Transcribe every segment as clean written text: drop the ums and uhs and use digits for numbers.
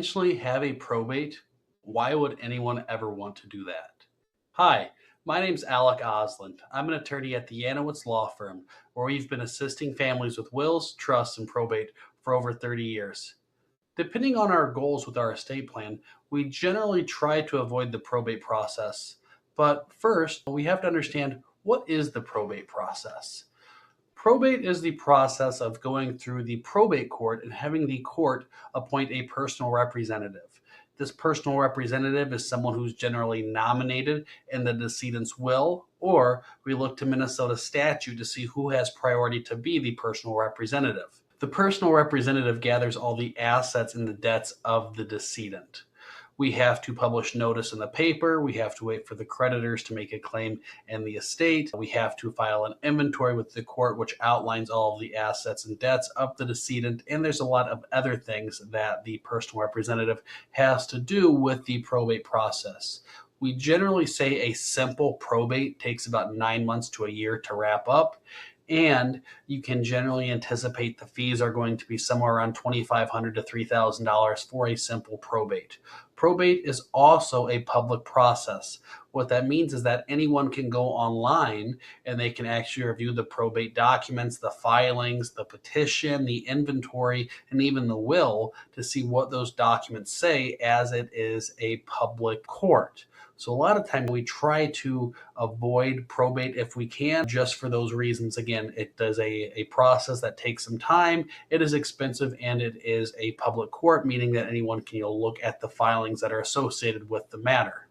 potentially have a probate? Why would anyone ever want to do that? Hi, my name's Alec Osland. I'm an attorney at the Yanowitz Law Firm, where we've been assisting families with wills, trusts, and probate for over 30 years. Depending on our goals with our estate plan, we generally try to avoid the probate process. But first, we have to understand, what is the probate process? Probate is the process of going through the probate court and having the court appoint a personal representative. This personal representative is someone who's generally nominated in the decedent's will, or we look to Minnesota statute to see who has priority to be the personal representative. The personal representative gathers all the assets and the debts of the decedent. We have to publish notice in the paper. We have to wait for the creditors to make a claim in the estate. We have to file an inventory with the court, which outlines all of the assets and debts of the decedent. And there's a lot of other things that the personal representative has to do with the probate process. We generally say a simple probate takes about 9 months to a year to wrap up. And you can generally anticipate the fees are going to be somewhere around $2,500 to $3,000 for a simple probate. Probate is also a public process. What that means is that anyone can go online and they can actually review the probate documents, the filings, the petition, the inventory, and even the will to see what those documents say, as it is a public court. So a lot of times we try to avoid probate if we can, just for those reasons. Again, it is a process that takes some time, it is expensive, and it is a public court, meaning that anyone can look at the filings that are associated with the matter.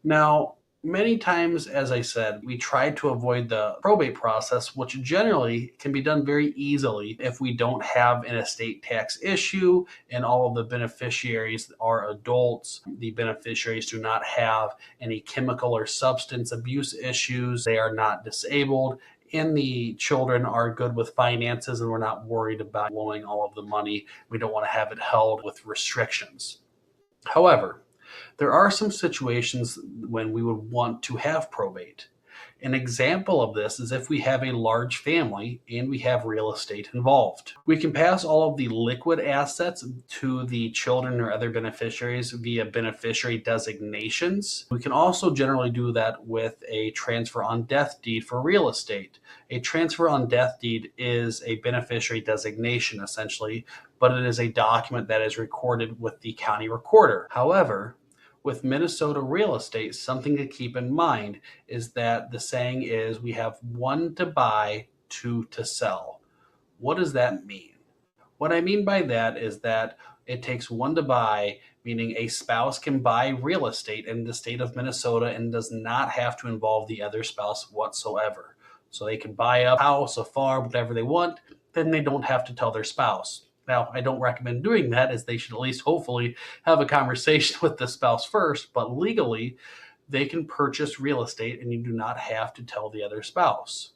Now, many times, as I said, we try to avoid the probate process, which generally can be done very easily if we don't have an estate tax issue and all of the beneficiaries are adults. The beneficiaries do not have any chemical or substance abuse issues. They are not disabled. And the children are good with finances, and we're not worried about blowing all of the money. We don't want to have it held with restrictions. However, there are some situations when we would want to have probate. An example of this is if we have a large family and we have real estate involved. We can pass all of the liquid assets to the children or other beneficiaries via beneficiary designations. We can also generally do that with a transfer on death deed for real estate. A transfer on death deed is a beneficiary designation, essentially, but it is a document that is recorded with the county recorder. However, with Minnesota real estate, something to keep in mind is that the saying is, we have one to buy, two to sell. What does that mean? What I mean by that is that it takes one to buy, meaning a spouse can buy real estate in the state of Minnesota and does not have to involve the other spouse whatsoever. So they can buy a house, a farm, whatever they want, then they don't have to tell their spouse. Now, I don't recommend doing that, as they should at least hopefully have a conversation with the spouse first, but legally, they can purchase real estate and you do not have to tell the other spouse.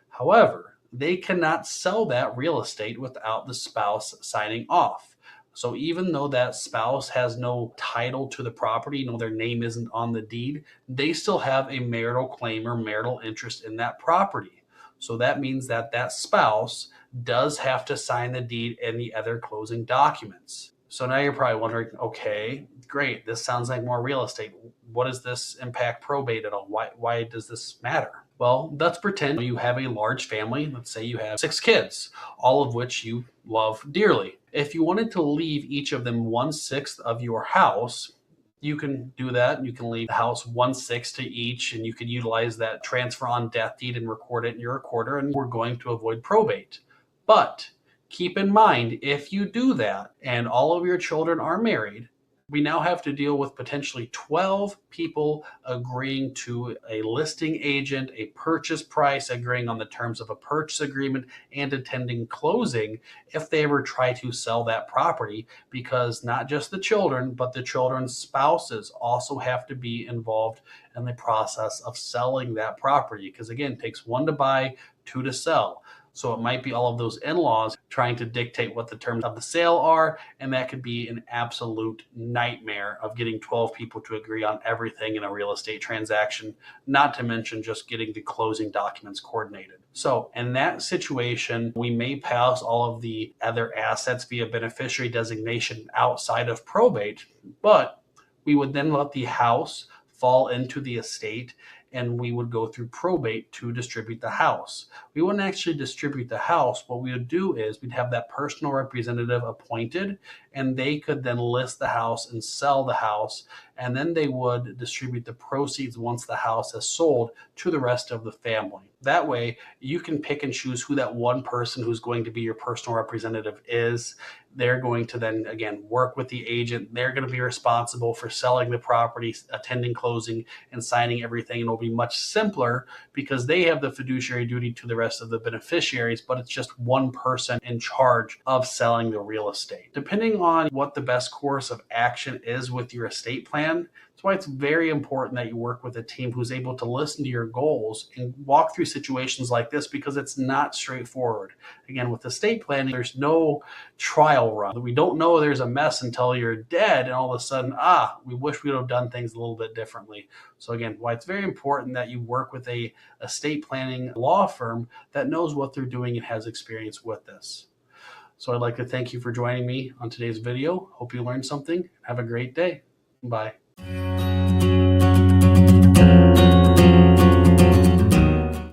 However, they cannot sell that real estate without the spouse signing off. So even though that spouse has no title to the property, their name isn't on the deed, they still have a marital claim or marital interest in that property. So that means that that spouse does have to sign the deed and the other closing documents. So now you're probably wondering, okay, great, this sounds like more real estate. What does this impact probate at all? Why does this matter? Well, let's pretend you have a large family. Let's say you have 6 kids, all of which you love dearly. If you wanted to leave each of them 1/6 of your house, you can do that. You can leave the house 1/6 to each, and you can utilize that transfer on death deed and record it in your recorder, and we're going to avoid probate. But keep in mind, if you do that and all of your children are married, we now have to deal with potentially 12 people agreeing to a listing agent, a purchase price, agreeing on the terms of a purchase agreement, and attending closing if they ever try to sell that property, because not just the children, but the children's spouses also have to be involved in the process of selling that property. Because again, it takes one to buy, two to sell. So it might be all of those in-laws trying to dictate what the terms of the sale are, and that could be an absolute nightmare of getting 12 people to agree on everything in a real estate transaction, not to mention just getting the closing documents coordinated. So in that situation, we may pass all of the other assets via beneficiary designation outside of probate, but we would then let the house fall into the estate, and we would go through probate to distribute the house. We wouldn't actually distribute the house. What we would do is we'd have that personal representative appointed, and they could then list the house and sell the house, and then they would distribute the proceeds once the house is sold to the rest of the family. That way, you can pick and choose who that one person who's going to be your personal representative is. They're going to then, again, work with the agent. They're going to be responsible for selling the property, attending closing, and signing everything. And it'll be much simpler because they have the fiduciary duty to the rest of the beneficiaries, but it's just one person in charge of selling the real estate. Depending on what the best course of action is with your estate plan, that's why it's very important that you work with a team who's able to listen to your goals and walk through situations like this, because it's not straightforward. Again, with estate planning, there's no trial run. We don't know there's a mess until you're dead, and all of a sudden, we wish we would have done things a little bit differently. So again, why it's very important that you work with a estate planning law firm that knows what they're doing and has experience with this. So I'd like to thank you for joining me on today's video. Hope you learned something. Have a great day. Bye.